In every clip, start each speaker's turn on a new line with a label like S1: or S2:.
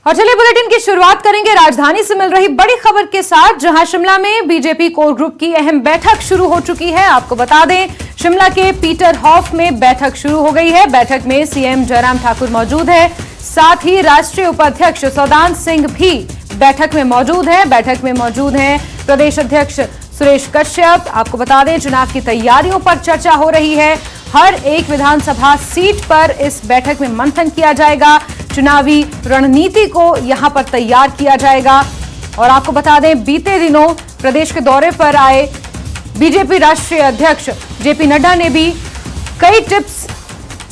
S1: और चलिए बुलेटिन की शुरुआत करेंगे राजधानी से मिल रही बड़ी खबर के साथ, जहां शिमला में बीजेपी कोर ग्रुप की अहम बैठक शुरू हो चुकी है। आपको बता दें, शिमला के पीटर हॉफ में बैठक शुरू हो गई है। बैठक में सीएम जयराम ठाकुर मौजूद है, साथ ही राष्ट्रीय उपाध्यक्ष सौदान सिंह भी बैठक में मौजूद है। बैठक में मौजूद हैं प्रदेश अध्यक्ष सुरेश कश्यप। आपको बता दें, चुनाव की तैयारियों पर चर्चा हो रही है। हर एक विधानसभा सीट पर इस बैठक में मंथन किया जाएगा। चुनावी रणनीति को यहां पर तैयार किया जाएगा। और आपको बता दें, बीते दिनों प्रदेश के दौरे पर आए बीजेपी राष्ट्रीय अध्यक्ष जेपी नड्डा ने भी कई टिप्स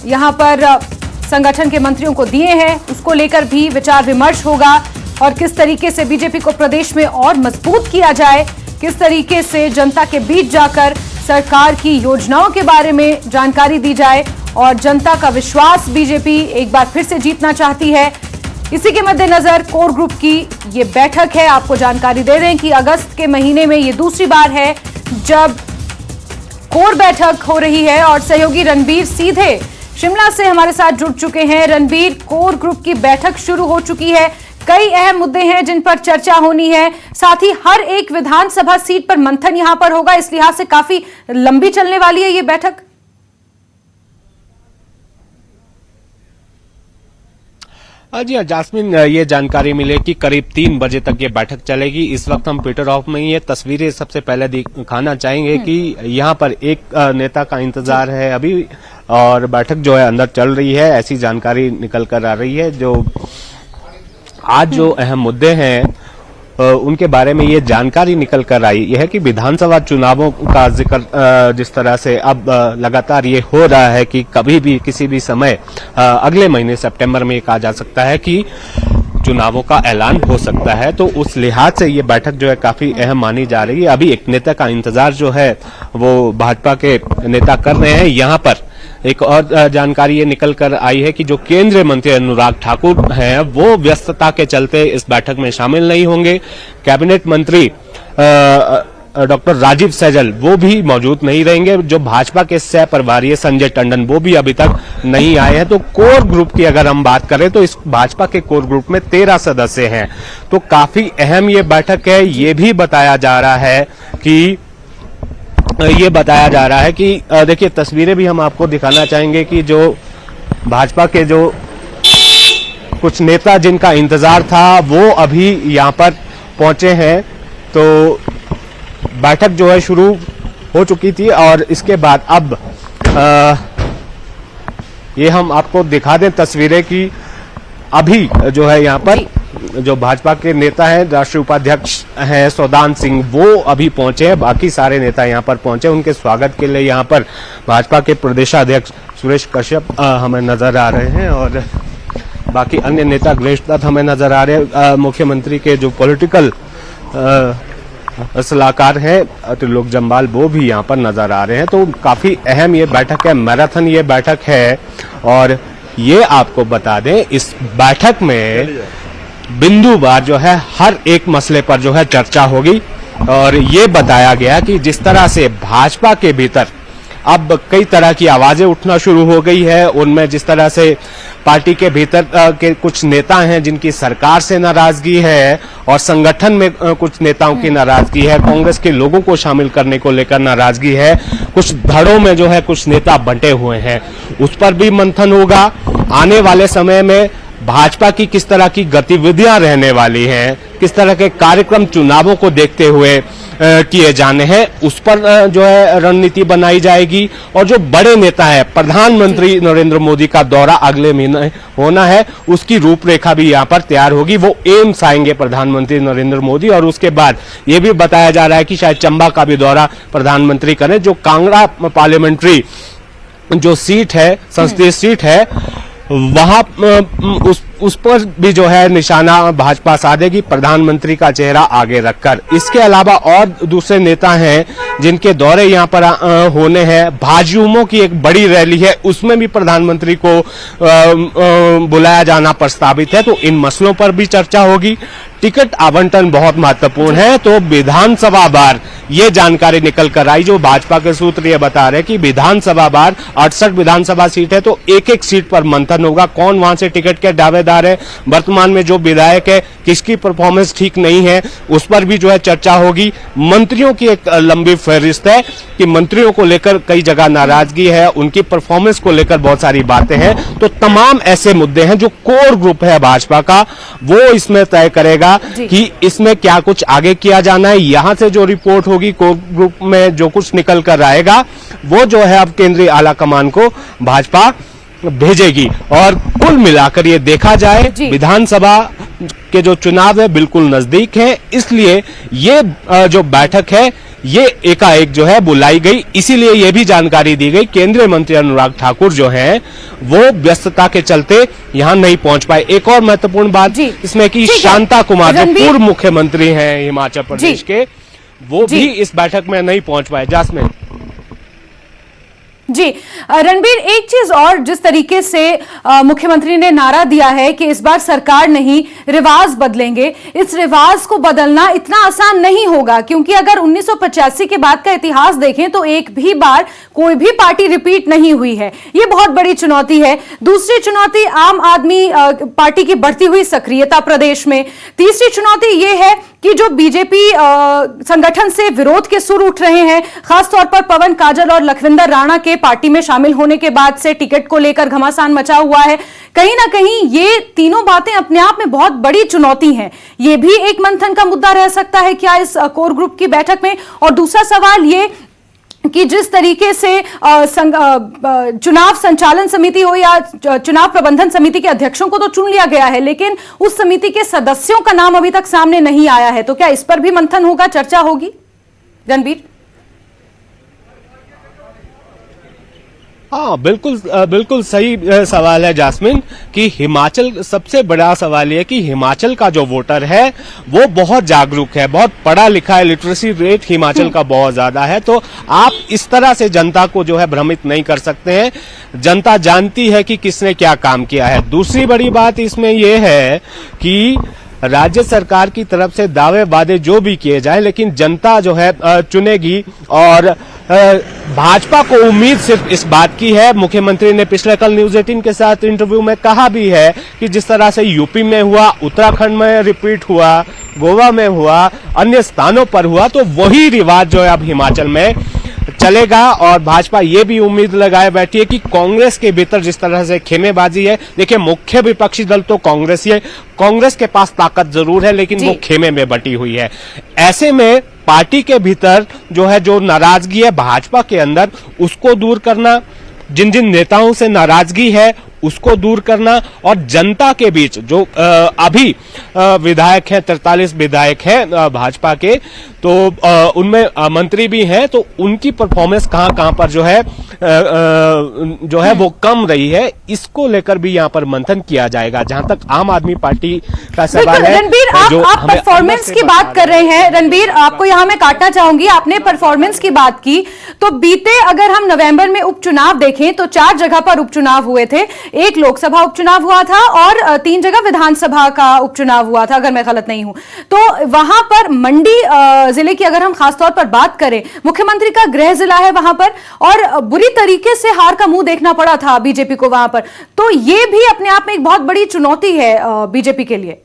S1: यहां पर संगठन के मंत्रियों को दिए हैं। उसको लेकर भी विचार विमर्श होगा और किस तरीके से बीजेपी को प्रदेश में और मजबूत किया जाए, किस तरीके से जनता के बीच जाकर सरकार की योजनाओं के बारे में जानकारी दी जाए और जनता का विश्वास बीजेपी एक बार फिर से जीतना चाहती है। इसी के मद्देनजर कोर ग्रुप की ये बैठक है। आपको जानकारी दे दें कि अगस्त के महीने में ये दूसरी बार है जब कोर बैठक हो रही है। और सहयोगी रणबीर सीधे शिमला से हमारे साथ जुड़ चुके हैं। रणबीर, कोर ग्रुप की बैठक शुरू हो चुकी है, कई अहम मुद्दे हैं जिन पर चर्चा होनी है, साथ ही हर एक विधानसभा सीट पर मंथन यहां पर होगा। इस लिहाज से काफी लंबी चलने वाली है ये बैठक।
S2: जी हाँ जास्मिन, ये जानकारी मिले कि करीब 3 बजे तक ये बैठक चलेगी। इस वक्त हम पीटर हॉफ में ही ये तस्वीरें सबसे पहले दिखाना चाहेंगे कि यहाँ पर एक नेता का इंतजार है अभी, और बैठक जो है अंदर चल रही है, ऐसी जानकारी निकल कर आ रही है। जो आज जो अहम मुद्दे हैं उनके बारे में ये जानकारी निकल कर आई यह है कि विधानसभा चुनावों का जिक्र जिस तरह से अब लगातार ये हो रहा है कि कभी भी किसी भी समय अगले महीने सितंबर में कहा जा सकता है कि चुनावों का ऐलान हो सकता है। तो उस लिहाज से ये बैठक जो है काफी अहम मानी जा रही है। अभी एक नेता का इंतजार जो है वो भाजपा के नेता कर रहे हैं। यहाँ पर एक और जानकारी ये निकल कर आई है कि जो केंद्रीय मंत्री अनुराग ठाकुर हैं वो व्यस्तता के चलते इस बैठक में शामिल नहीं होंगे। कैबिनेट मंत्री डॉक्टर राजीव सहजल वो भी मौजूद नहीं रहेंगे। जो भाजपा के सह प्रभारी संजय टंडन वो भी अभी तक नहीं आए हैं। तो कोर ग्रुप की अगर हम बात करें तो इस भाजपा के कोर ग्रुप में 13 सदस्य हैं। तो काफी अहम ये बैठक है। ये भी बताया जा रहा है कि देखिए तस्वीरें भी हम आपको दिखाना चाहेंगे कि जो भाजपा के जो कुछ नेता जिनका इंतजार था वो अभी यहाँ पर पहुंचे हैं। तो बैठक जो है शुरू हो चुकी थी और इसके बाद अब ये हम आपको दिखा दें तस्वीरें कि अभी जो है यहाँ पर जो भाजपा के नेता हैं, राष्ट्रीय उपाध्यक्ष हैं सौदान सिंह, वो अभी पहुंचे हैं। बाकी सारे नेता यहाँ पर पहुंचे। उनके स्वागत के लिए यहाँ पर भाजपा के प्रदेशाध्यक्ष सुरेश कश्यप हमें नजर आ रहे हैं और बाकी अन्य नेता गणेश दत्त हमें नजर आ रहे हैं। मुख्यमंत्री के जो पॉलिटिकल सलाहकार हैं त्रिलोक जम्वाल वो भी यहाँ पर नजर आ रहे हैं। तो काफी अहम ये बैठक है, मैराथन ये बैठक है। और ये आपको बता दें, इस बैठक में बिंदुवार जो है हर एक मसले पर जो है चर्चा होगी। और ये बताया गया कि जिस तरह से भाजपा के भीतर अब कई तरह की आवाजें उठना शुरू हो गई है, उनमें जिस तरह से पार्टी के भीतर के कुछ नेता हैं जिनकी सरकार से नाराजगी है और संगठन में कुछ नेताओं की नाराजगी है, कांग्रेस के लोगों को शामिल करने को लेकर नाराजगी है, कुछ धड़ों में जो है कुछ नेता बंटे हुए हैं, उस पर भी मंथन होगा। आने वाले समय में भाजपा की किस तरह की गतिविधियां रहने वाली हैं, किस तरह के कार्यक्रम चुनावों को देखते हुए किए जाने हैं, उस पर जो है रणनीति बनाई जाएगी। और जो बड़े नेता है, प्रधानमंत्री नरेंद्र मोदी का दौरा अगले महीने होना है, उसकी रूपरेखा भी यहाँ पर तैयार होगी। वो एम्स आएंगे प्रधानमंत्री नरेंद्र मोदी और उसके बाद ये भी बताया जा रहा है कि शायद चंबा का भी दौरा प्रधानमंत्री करें। जो कांगड़ा पार्लियामेंट्री जो सीट है, संसदीय सीट है, वहां उस पर भी जो है निशाना भाजपा साधेगी, प्रधानमंत्री का चेहरा आगे रखकर। इसके अलावा और दूसरे नेता हैं जिनके दौरे यहाँ पर होने हैं। भाजयुमो की एक बड़ी रैली है, उसमें भी प्रधानमंत्री को बुलाया जाना प्रस्तावित है। तो इन मसलों पर भी चर्चा होगी। टिकट आवंटन बहुत महत्वपूर्ण है। तो विधानसभा बार ये जानकारी निकल कर आई, जो भाजपा के सूत्र ये बता रहे हैं कि विधानसभा बार 68 विधानसभा सीट है, तो एक एक सीट पर मंथन होगा, कौन वहां से टिकट के दावेदार है, वर्तमान में जो विधायक है किसकी परफॉर्मेंस ठीक नहीं है उस पर भी जो है चर्चा होगी। मंत्रियों की एक लंबी फहरिस्त है कि मंत्रियों को लेकर कई जगह नाराजगी है, उनकी परफॉर्मेंस को लेकर बहुत सारी बातें हैं। तो तमाम ऐसे मुद्दे हैं जो कोर ग्रुप है भाजपा का, वो इसमें तय करेगा कि इसमें क्या कुछ आगे किया जाना है। यहां से जो रिपोर्ट होगी कोर ग्रुप में जो कुछ निकल कर आएगा वो जो है अब केंद्रीय आला कमान को भाजपा भेजेगी। और कुल मिलाकर ये देखा जाए विधानसभा के जो चुनाव है बिल्कुल नजदीक है, इसलिए ये जो बैठक है ये एकाएक जो है बुलाई गई। इसीलिए ये भी जानकारी दी गई केंद्रीय मंत्री अनुराग ठाकुर जो हैं वो व्यस्तता के चलते यहां नहीं पहुंच पाए। एक और महत्वपूर्ण बात इसमें कि शांता कुमार जो पूर्व मुख्यमंत्री हैं हिमाचल प्रदेश के, वो भी इस बैठक में नहीं पहुंच पाए। जासमीन
S1: जी रणबीर, एक चीज और, जिस तरीके से मुख्यमंत्री ने नारा दिया है कि इस बार सरकार नहीं रिवाज बदलेंगे, इस रिवाज को बदलना इतना आसान नहीं होगा, क्योंकि अगर 1985 के बाद का इतिहास देखें तो एक भी बार कोई भी पार्टी रिपीट नहीं हुई है। ये बहुत बड़ी चुनौती है। दूसरी चुनौती आम आदमी पार्टी की बढ़ती हुई सक्रियता प्रदेश में। तीसरी चुनौती ये है कि जो बीजेपी संगठन से विरोध के सुर उठ रहे हैं, खासतौर पर पवन काजल और लखविंदर राणा के पार्टी में शामिल होने के बाद से टिकट को लेकर घमासान मचा हुआ है। कहीं ना कहीं ये तीनों बातें अपने आप में बहुत बड़ी चुनौती हैं। ये भी एक मंथन का मुद्दा रह सकता है क्या इस कोर ग्रुप की बैठक में? और दूसरा सवाल ये कि जिस तरीके से चुनाव संचालन समिति हो या चुनाव प्रबंधन समिति के अध्यक्षों को तो चुन लिया गया है, लेकिन उस समिति के सदस्यों का नाम अभी तक सामने नहीं आया है, तो क्या इस पर भी मंथन होगा, चर्चा होगी? रणबीर।
S2: हाँ, बिल्कुल सही सवाल है जास्मिन कि हिमाचल, सबसे बड़ा सवाल यह कि हिमाचल का जो वोटर है वो बहुत जागरूक है, बहुत पढ़ा लिखा है, लिटरेसी रेट हिमाचल का बहुत ज्यादा है। तो आप इस तरह से जनता को जो है भ्रमित नहीं कर सकते हैं। जनता जानती है कि किसने क्या काम किया है। दूसरी बड़ी बात इसमें यह है कि राज्य सरकार की तरफ से दावे वादे जो भी किए जाए, लेकिन जनता जो है चुनेगी। और भाजपा को उम्मीद सिर्फ इस बात की है, मुख्यमंत्री ने पिछले कल न्यूज 18 के साथ इंटरव्यू में कहा भी है कि जिस तरह से यूपी में हुआ, उत्तराखंड में रिपीट हुआ, गोवा में हुआ, अन्य स्थानों पर हुआ, तो वही रिवाज जो है अब हिमाचल में चलेगा। और भाजपा ये भी उम्मीद लगाए बैठी है कि कांग्रेस के भीतर जिस तरह से खेमेबाजी है, देखिए मुख्य विपक्षी दल तो कांग्रेस ही है, कांग्रेस के पास ताकत जरूर है लेकिन वो खेमे में बटी हुई है। ऐसे में पार्टी के भीतर जो है जो नाराजगी है भाजपा के अंदर, उसको दूर करना, जिन जिन नेताओं से नाराजगी है उसको दूर करना, और जनता के बीच जो अभी विधायक हैं, 43 विधायक हैं भाजपा के, तो उनमें मंत्री भी हैं, तो उनकी परफॉर्मेंस कहां पर जो है वो कम रही है, इसको लेकर भी यहां पर मंथन किया जाएगा। जहां तक आम आदमी पार्टी का सवाल है,
S1: रणबीर, आप परफॉर्मेंस की बात कर रहे हैं। रणबीर, आपको यहां मैं काटना चाहूंगी, आपने परफॉर्मेंस की बात की, तो बीते अगर हम नवंबर में उपचुनाव देखें तो 4 जगह पर उपचुनाव हुए थे। एक लोकसभा उपचुनाव हुआ था और 3 जगह विधानसभा का उपचुनाव हुआ था, अगर मैं गलत नहीं हूं। तो वहां पर मंडी जिले की अगर हम खासतौर पर बात करें, मुख्यमंत्री का गृह जिला है वहां पर, और बुरी तरीके से हार का मुंह देखना पड़ा था बीजेपी को वहां पर। तो ये भी अपने आप में एक बहुत बड़ी चुनौती है बीजेपी के लिए।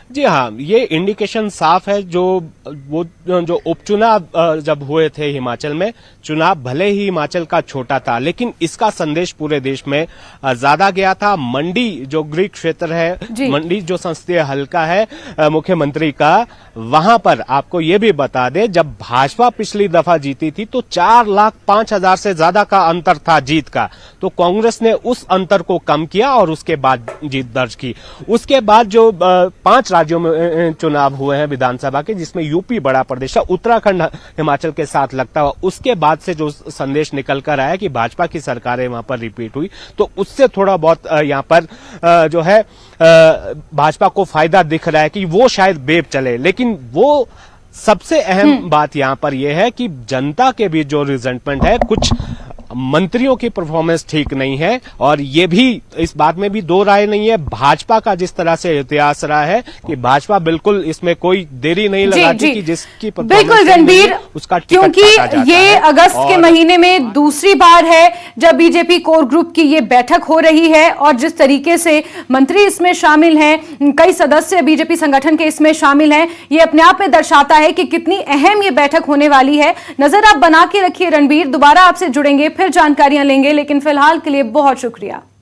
S2: जी हाँ, ये इंडिकेशन साफ है। जो उपचुनाव जब हुए थे हिमाचल में, चुनाव भले ही हिमाचल का छोटा था लेकिन इसका संदेश पूरे देश में ज्यादा गया था। मंडी जो गृह क्षेत्र है, मंडी जो संसदीय हलका है मुख्यमंत्री का, वहां पर आपको ये भी बता दें, जब भाजपा पिछली दफा जीती थी तो 4,05,000 से ज्यादा का अंतर था जीत का, तो कांग्रेस ने उस अंतर को कम किया और उसके बाद जीत दर्ज की। उसके बाद जो 5 राज्यों में चुनाव हुए हैं विधानसभा के, जिसमें यूपी बड़ा प्रदेश है, उत्तराखंड हिमाचल के साथ लगता हुआ, उसके बाद से जो संदेश निकल कर आया कि भाजपा की सरकारें वहां पर रिपीट हुई, तो उससे थोड़ा बहुत यहां पर जो है भाजपा को फायदा दिख रहा है कि वो शायद वेव चले। लेकिन वो सबसे अहम बात यहां पर यह है कि जनता के बीच जो रिजेंटमेंट है, कुछ मंत्रियों की परफॉर्मेंस ठीक नहीं है। और ये भी इस बात में भी दो राय नहीं है, भाजपा का जिस तरह से इतिहास रहा है कि भाजपा बिल्कुल इसमें कोई देरी नहीं लगाती कि जिसकी
S1: बिल्कुल रणबीर,
S2: उसका
S1: क्योंकि ये अगस्त के महीने में दूसरी बार है जब बीजेपी कोर ग्रुप की ये बैठक हो रही है और जिस तरीके से मंत्री इसमें शामिल हैं, कई सदस्य बीजेपी संगठन के इसमें शामिल हैं, ये अपने आप में दर्शाता है कि कितनी अहम ये बैठक होने वाली है। नजर आप बना के रखिए रणबीर, दोबारा आपसे जुड़ेंगे, फिर जानकारियां लेंगे, लेकिन फिलहाल के लिए बहुत शुक्रिया।